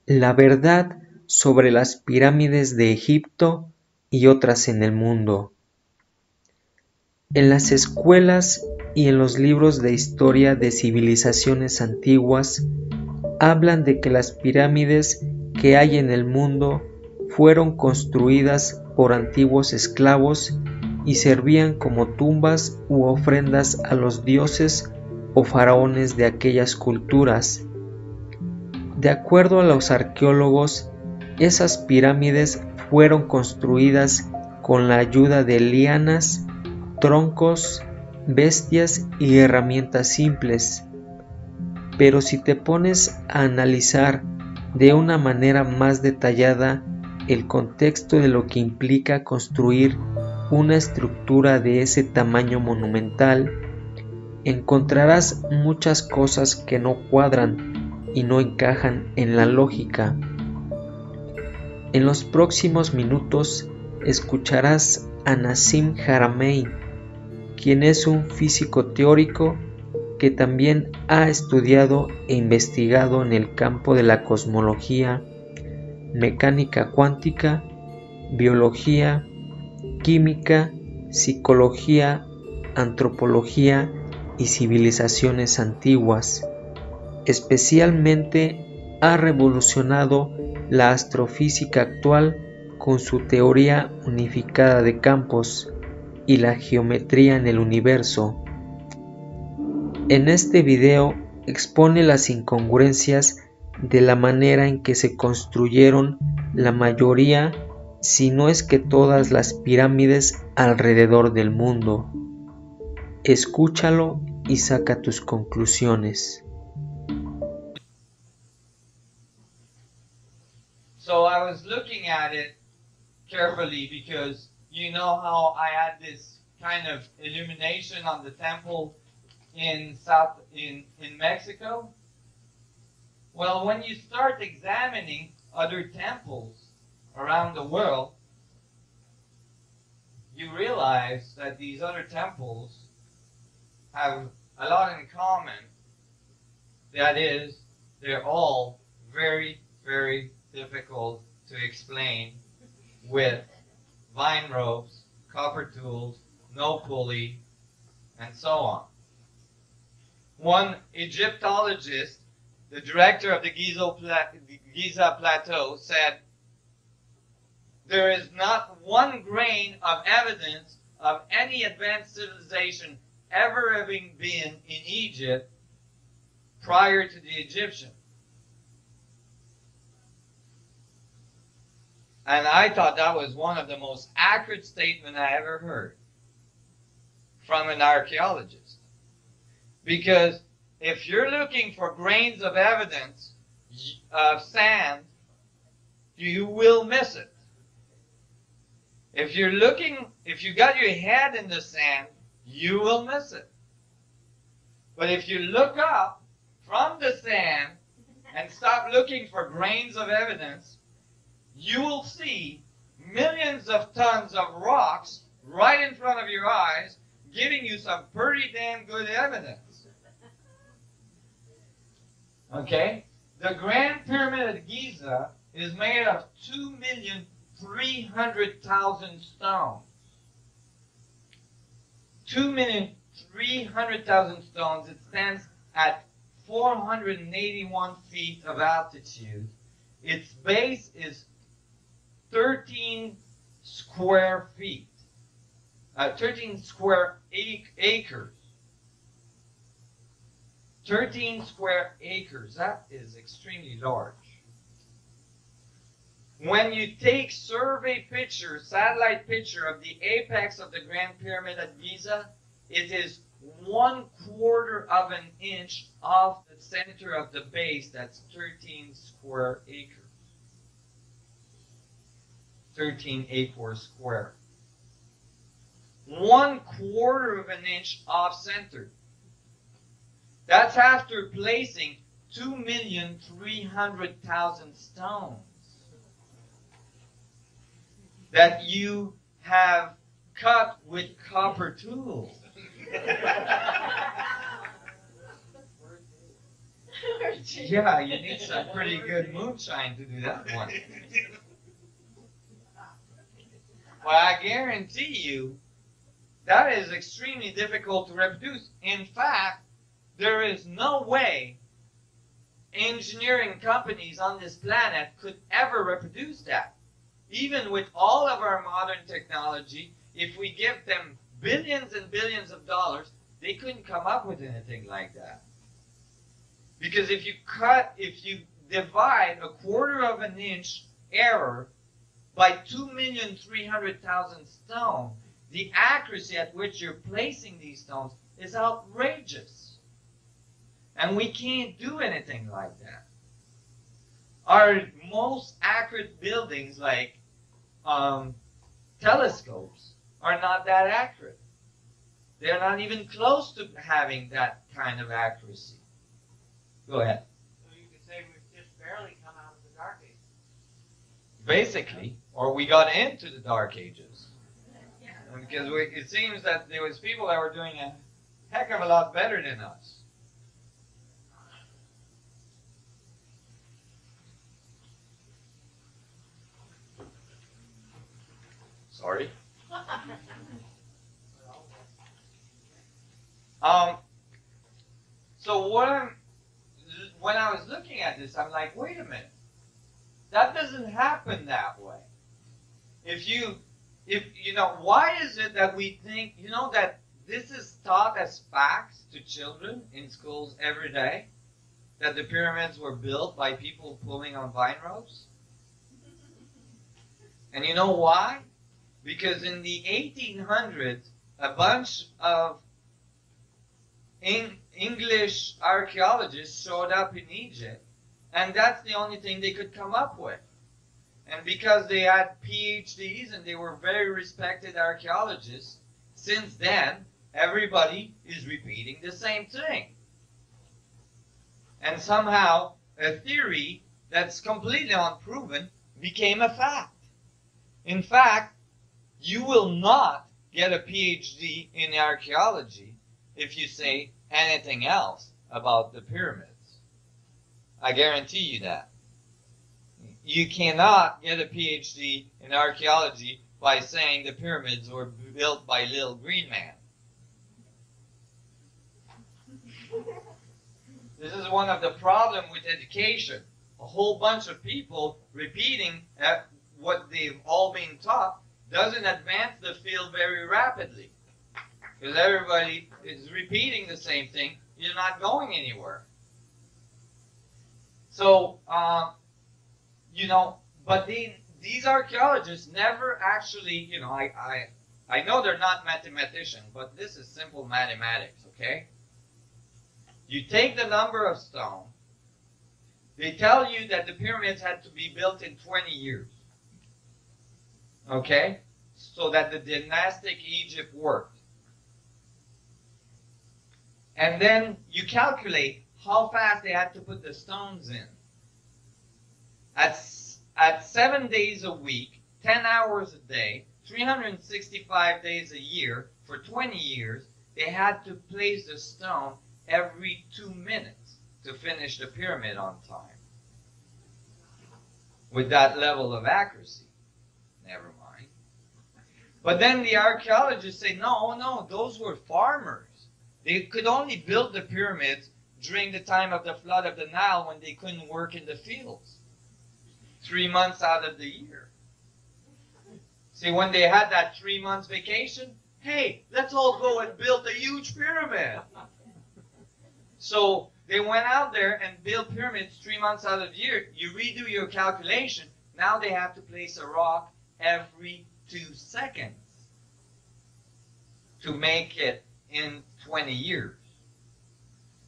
La verdad sobre las pirámides de Egipto y otras en el mundo. En las escuelas y en los libros de historia de civilizaciones antiguas hablan de que las pirámides que hay en el mundo fueron construidas por antiguos esclavos y servían como tumbas u ofrendas a los dioses o faraones de aquellas culturas. De acuerdo a los arqueólogos, esas pirámides fueron construidas con la ayuda de lianas, troncos, bestias y herramientas simples. Pero si te pones a analizar de una manera más detallada el contexto de lo que implica construir una estructura de ese tamaño monumental, encontrarás muchas cosas que no cuadran y no encajan en la lógica. En los próximos minutos escucharás a Nassim Haramein, quien es un físico teórico que también ha estudiado e investigado en el campo de la cosmología, mecánica cuántica, biología, química, psicología, antropología y civilizaciones antiguas. Especialmente ha revolucionado la astrofísica actual con su teoría unificada de campos y la geometría en el universo. En este video expone las incongruencias de la manera en que se construyeron la mayoría, si no es que todas las pirámides alrededor del mundo. Escúchalo y saca tus conclusiones. So I was looking at it carefully because you know how I had this kind of illumination on the temple in Mexico? Well, when you start examining other temples around the world, you realize that these other temples have a lot in common. That is, they're all very, very difficult to explain with vine ropes, copper tools, no pulley, and so on. One Egyptologist, the director of the Giza Plateau, said, "There is not one grain of evidence of any advanced civilization ever having been in Egypt prior to the Egyptians." And I thought that was one of the most accurate statements I ever heard from an archaeologist. Because if you're looking for grains of evidence of sand, you will miss it. If you got your head in the sand, you will miss it. But if you look up from the sand and stop looking for grains of evidence, you will see millions of tons of rocks right in front of your eyes, giving you some pretty damn good evidence. Okay? The Grand Pyramid of Giza is made of 2,300,000 stones. 2,300,000 stones. It stands at 481 feet of altitude. Its base is 13 square feet. 13 square acres. 13 square acres. That is extremely large. When you take survey picture, satellite picture of the apex of the Grand Pyramid at Giza, it is 1/4 of an inch off the center of the base. That's 13 square acres. 13 acres square. 1/4 of an inch off center. That's after placing 2,300,000 stones that you have cut with copper tools. Yeah, you need some pretty good moonshine to do that one. But I guarantee you, that is extremely difficult to reproduce. In fact, there is no way engineering companies on this planet could ever reproduce that. Even with all of our modern technology, if we give them billions and billions of dollars, they couldn't come up with anything like that. Because if you divide a quarter of an inch error by 2,300,000 stones, the accuracy at which you're placing these stones is outrageous. And we can't do anything like that. Our most accurate buildings, like telescopes, are not that accurate. They're not even close to having that kind of accuracy. Go ahead. So you could say we've just barely come out of the Dark Ages. Basically, or we got into the Dark Ages. Because it seems that there was people that were doing a heck of a lot better than us. Sorry. So when I was looking at this, I'm like, wait a minute. That doesn't happen that way. If you know, why is it that we think, that this is taught as facts to children in schools every day? That the pyramids were built by people pulling on vine ropes? And you know why? Because in the 1800s, a bunch of English archaeologists showed up in Egypt, and that's the only thing they could come up with. And because they had PhDs and they were very respected archaeologists, since then, everybody is repeating the same thing. And somehow, a theory that's completely unproven became a fact. In fact, you will not get a PhD in archaeology if you say anything else about the pyramids. I guarantee you that. You cannot get a PhD in archaeology by saying the pyramids were built by Little Green Man. This is one of the problems with education. A whole bunch of people repeating what they've all been taught doesn't advance the field very rapidly. Because everybody is repeating the same thing. You're not going anywhere. So, but these archaeologists never actually, I know they're not mathematicians, but this is simple mathematics, okay? You take the number of stones. They tell you that the pyramids had to be built in 20 years. Okay? So that the dynastic Egypt worked. And then you calculate how fast they had to put the stones in. At 7 days a week, 10 hours a day, 365 days a year, for 20 years, they had to place the stone every 2 minutes to finish the pyramid on time. With that level of accuracy. Never mind. But then the archaeologists say, no, those were farmers. They could only build the pyramids during the time of the flood of the Nile when they couldn't work in the fields. 3 months out of the year. See, when they had that 3 months vacation, hey, let's all go and build a huge pyramid. So they went out there and built pyramids 3 months out of the year. You redo your calculation. Now they have to place a rock every 2 seconds to make it in 20 years.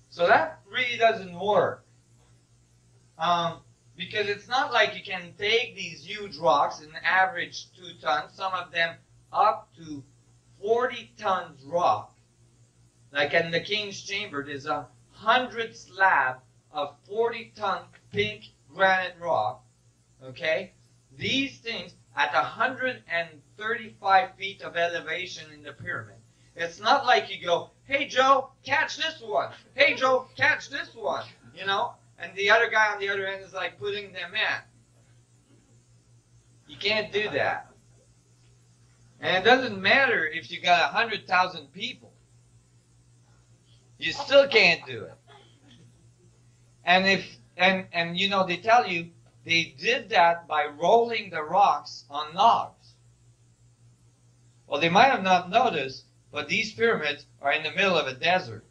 So that really doesn't work. Because it's not like you can take these huge rocks, an average 2 tons, some of them up to 40 tons rock. Like in the King's Chamber, there's 100 slab of 40-ton pink granite rock. Okay? These things at 135 feet of elevation in the pyramid. It's not like you go, hey Joe, catch this one. Hey Joe, catch this one. you know, and the other guy on the other end is like putting them in. You can't do that. And it doesn't matter if you got 100,000 people. You still can't do it. And you know, they tell you they did that by rolling the rocks on logs. Well, they might have not noticed, but these pyramids are in the middle of a desert.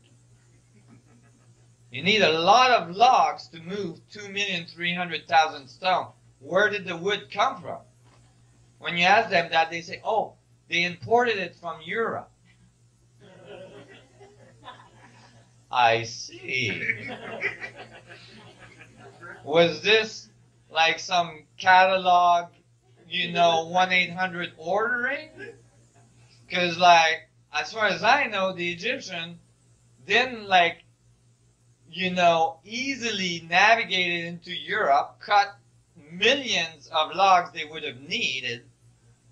You need a lot of logs to move 2,300,000 stone. Where did the wood come from? When you ask them that, they say, oh, they imported it from Europe. I see. Was this like some catalog, you know, 1-800 ordering? Because, like, as far as I know, the Egyptian didn't, like, you know, easily navigate into Europe, cut millions of logs they would have needed,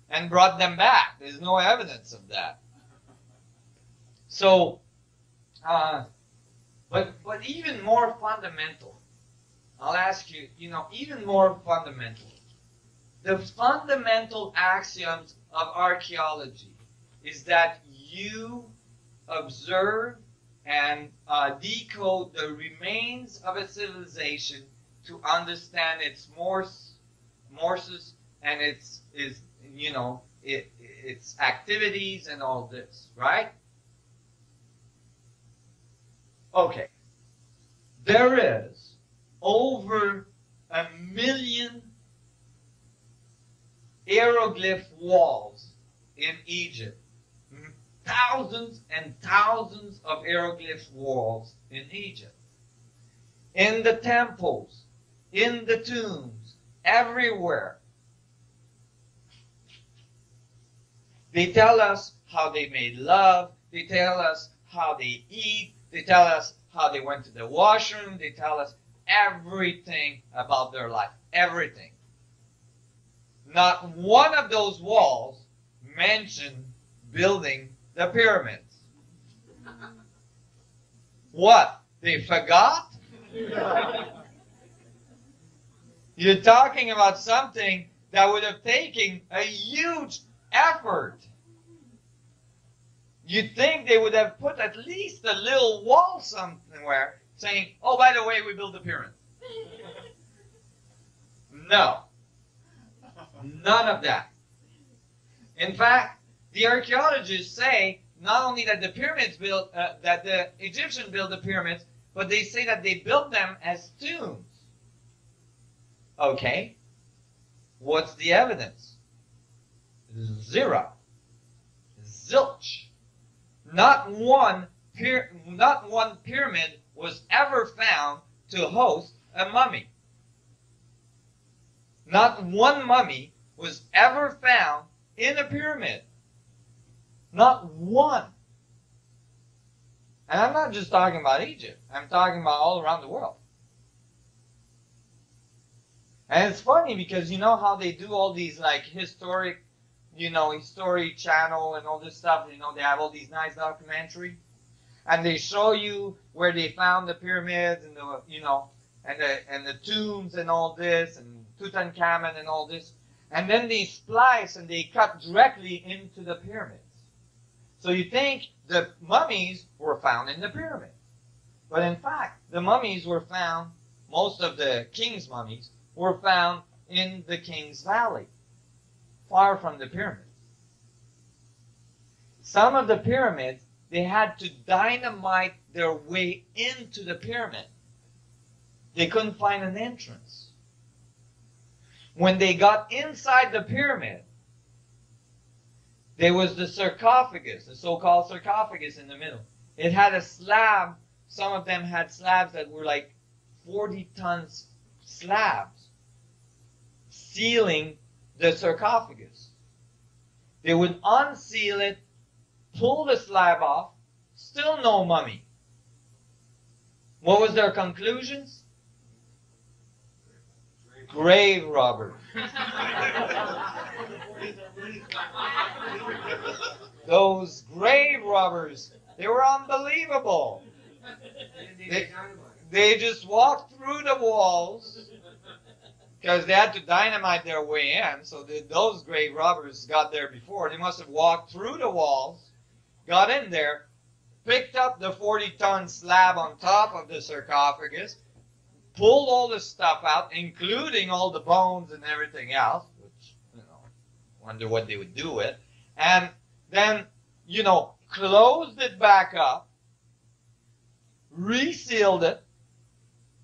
and brought them back. There's no evidence of that. So, but even more fundamental, I'll ask you, you know, even more fundamental. The fundamental axioms of archaeology is that you observe and decode the remains of a civilization to understand its morses and its you know, its activities and all this, right? Okay. There is over 1 million hieroglyph walls in Egypt. Thousands and thousands of hieroglyph walls in Egypt. In the temples, in the tombs, everywhere. They tell us how they made love. They tell us how they eat. They tell us how they went to the washroom. They tell us everything about their life. Everything. Not one of those walls mentioned building the pyramids. What? They forgot? You're talking about something that would have taken a huge effort. You'd think they would have put at least a little wall somewhere saying, oh, by the way, we built the pyramid. No. None of that. In fact, the archaeologists say not only that the pyramids built, that the Egyptians built the pyramids, but they say that they built them as tombs. Okay. What's the evidence? Zero. Zilch. Not one pyramid was ever found to host a mummy. Not one mummy was ever found in a pyramid. Not one. And I'm not just talking about Egypt. I'm talking about all around the world. And it's funny because you know how they do all these like historic, you know, History Channel and all this stuff. You know, they have all these nice documentaries. And they show you where they found the pyramids and the, you know, and the tombs and all this and Tutankhamun and all this. And then they splice and they cut directly into the pyramids. So you think the mummies were found in the pyramids. But in fact, the mummies were found, most of the king's mummies, were found in the King's Valley, far from the pyramids. Some of the pyramids, they had to dynamite their way into the pyramid. They couldn't find an entrance. When they got inside the pyramid, there was the sarcophagus, the so-called sarcophagus in the middle. It had a slab. Some of them had slabs that were like 40-ton slabs sealing the sarcophagus. They would unseal it, pull the slab off, still no mummy. What was their conclusions? Grave robbers. Those grave robbers, they were unbelievable. They just walked through the walls because they had to dynamite their way in. So those grave robbers got there before. They must have walked through the walls, got in there, picked up the 40-ton slab on top of the sarcophagus, pulled all the stuff out, including all the bones and everything else, which, wonder what they would do with, and then, closed it back up, resealed it,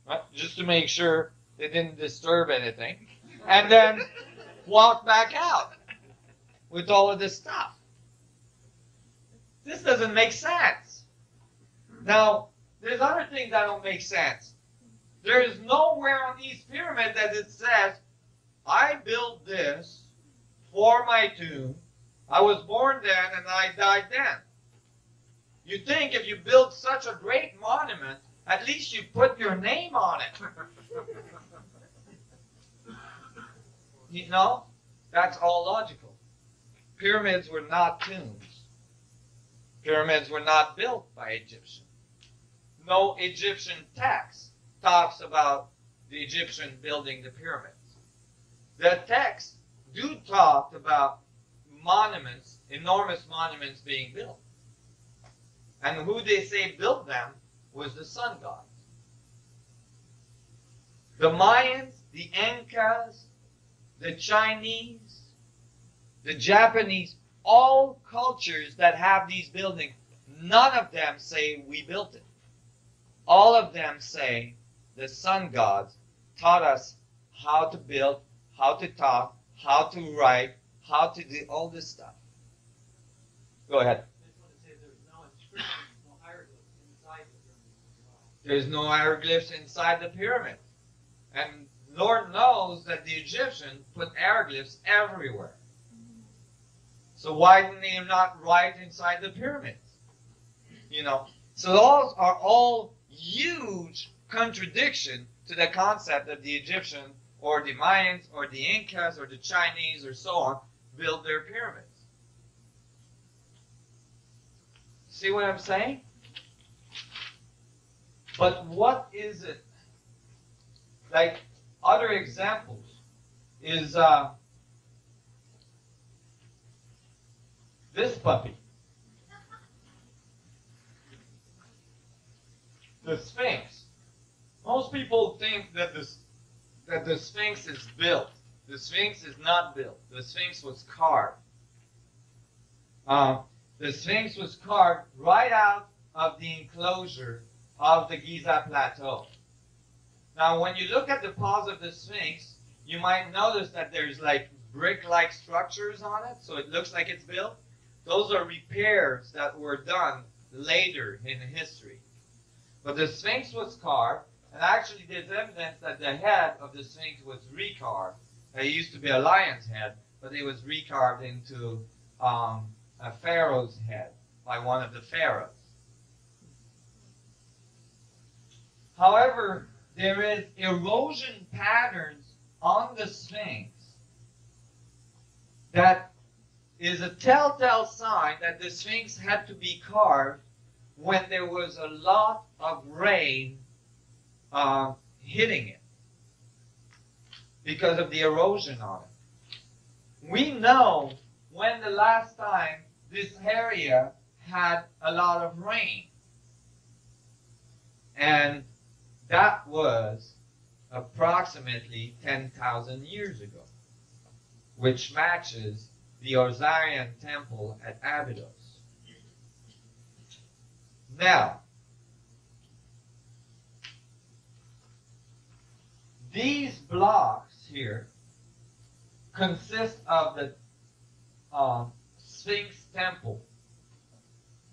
right, just to make sure they didn't disturb anything, and then walked back out with all of this stuff. This doesn't make sense. Now, there's other things that don't make sense. There is nowhere on these pyramids that it says, I built this for my tomb. I was born then and I died then. You think if you build such a great monument, at least you put your name on it. That's all logical. Pyramids were not tombs. Pyramids were not built by Egyptians. No Egyptian text talks about the Egyptian building the pyramids. The texts do talk about monuments, enormous monuments being built. And who they say built them was the sun gods. The Mayans, the Incas, the Chinese, the Japanese, all cultures that have these buildings, none of them say we built it. All of them say the sun gods taught us how to build, how to talk, how to write, how to do all this stuff. Go ahead. I just want to say there's no inscriptions, no hieroglyphs inside the pyramids as well. There's no hieroglyphs inside the pyramid. And Lord knows that the Egyptians put hieroglyphs everywhere. So why didn't they not write inside the pyramids? So those are all huge contradiction to the concept that the Egyptian or the Mayans or the Incas or the Chinese or so on built their pyramids. See what I'm saying? But what is it? Like other examples is this puppy. The Sphinx. Most people think that the Sphinx is built. The Sphinx is not built. The Sphinx was carved. The Sphinx was carved right out of the enclosure of the Giza Plateau. Now, when you look at the paws of the Sphinx, you might notice that there's like brick-like structures on it, so it looks like it's built. Those are repairs that were done later in history. But the Sphinx was carved, and actually there's evidence that the head of the Sphinx was recarved. It used to be a lion's head, but it was recarved into a pharaoh's head by one of the pharaohs. However, there is erosion patterns on the Sphinx that is a telltale sign that the Sphinx had to be carved when there was a lot of rain hitting it because of the erosion on it. We know when the last time this area had a lot of rain. And that was approximately 10,000 years ago, which matches the Osirian temple at Abydos. Now, these blocks here consist of the Sphinx temple.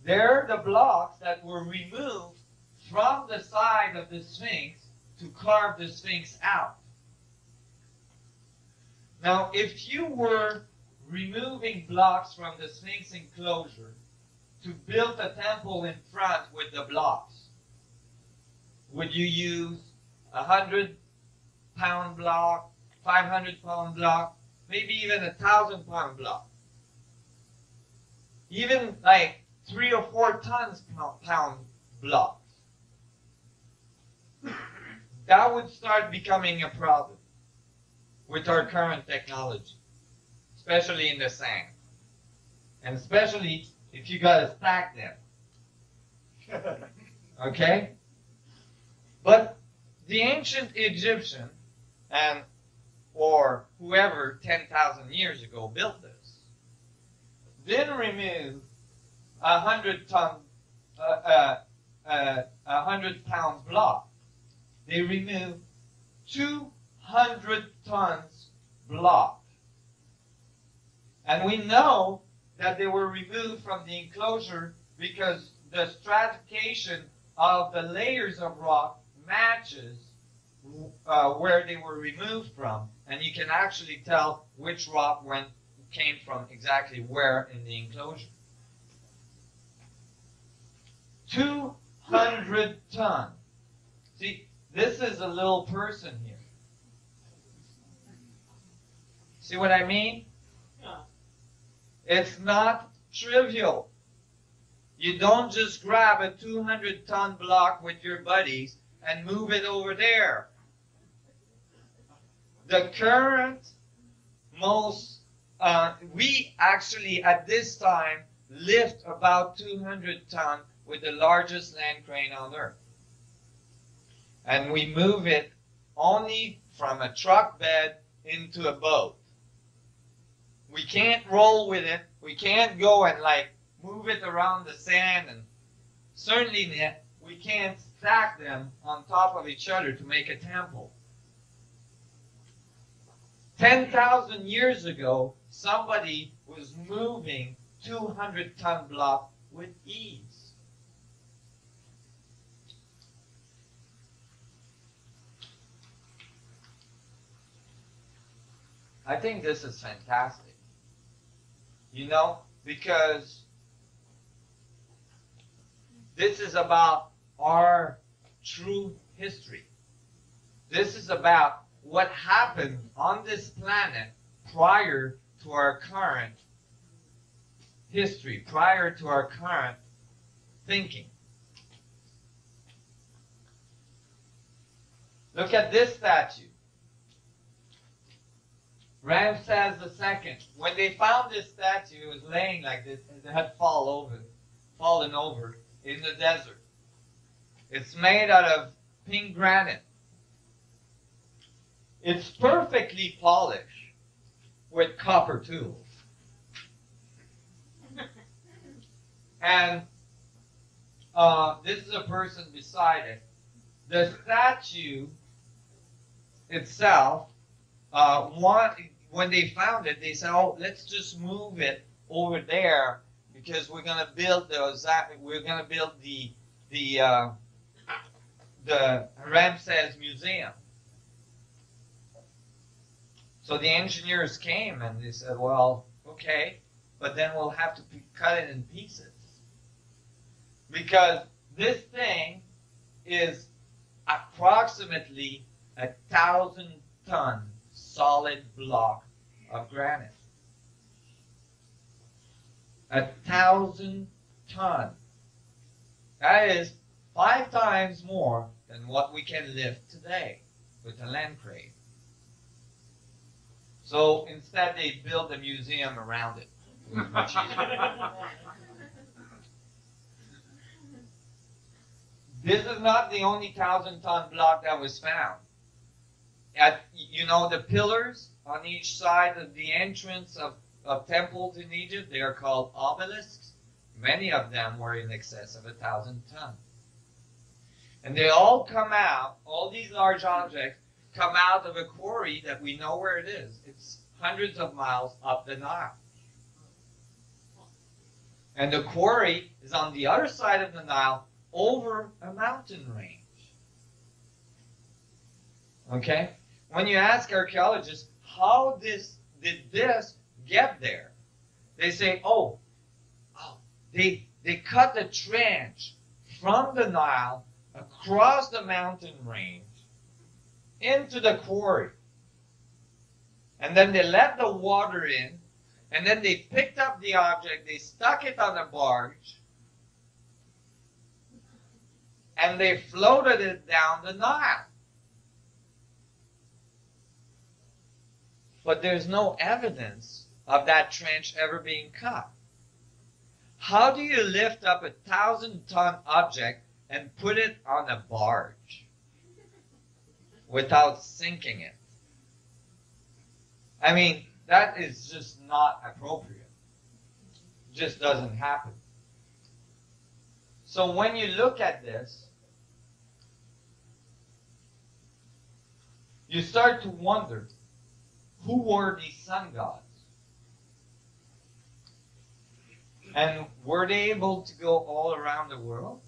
They're the blocks that were removed from the side of the Sphinx to carve the Sphinx out. Now, if you were removing blocks from the Sphinx enclosure to build a temple in front with the blocks, would you use a 100-pound block, 500-pound block, maybe even a 1,000-pound block? Even like 3 or 4 pound blocks. that would start becoming a problem with our current technology, especially in the sand. And especially if you got to stack them. Okay? But the ancient Egyptian or whoever 10,000 years ago built this didn't remove 100 pound block. They removed 200 tons block. And we know that they were removed from the enclosure because the stratification of the layers of rock matches where they were removed from, and you can actually tell which rock came from exactly where in the enclosure. 200 tons. See, this is a little person here. See what I mean? It's not trivial. You don't just grab a 200-ton block with your buddies and move it over there. The current we actually at this time lift about 200 tons with the largest land crane on earth. And we move it only from a truck bed into a boat. We can't roll with it. We can't go and move it around the sand, and certainly we can't stack them on top of each other to make a temple. 10,000 years ago, somebody was moving 200-ton block with ease. I think this is fantastic. Because this is about our true history. This is about what happened on this planet prior to our current history, prior to our current thinking. Look at this statue. Ramses II. When they found this statue, it was laying like this, and it had fallen over in the desert. It's made out of pink granite. It's perfectly polished with copper tools. And this is a person beside it. The statue itself, when they found it, they said, "Oh, let's just move it over there because we're going to build the Ramses Museum." So the engineers came and they said, "Well, okay, but then we'll have to cut it in pieces because this thing is approximately 1,000-ton solid block of granite. 1,000 ton. That is 5 times more than what we can lift today with a land crane. So instead they built a museum around it. It was much easier. This is not the only 1,000-ton block that was found. The pillars on each side of the entrance of temples in Egypt, they are called obelisks. Many of them were in excess of 1,000 tons. And they all come out, all these large objects come out of a quarry that we know where it is. It's hundreds of miles up the Nile. And the quarry is on the other side of the Nile over a mountain range. Okay? When you ask archaeologists, how did this get there? They say, they cut a trench from the Nile across the mountain range into the quarry. And then they let the water in, and then they picked up the object, they stuck it on a barge, and they floated it down the Nile. but there's no evidence of that trench ever being cut. How do you lift up a 1,000-ton object and put it on a barge without sinking it? I mean, that is just not appropriate. It just doesn't happen. So when you look at this, you start to wonder, who were these sun gods? And were they able to go all around the world?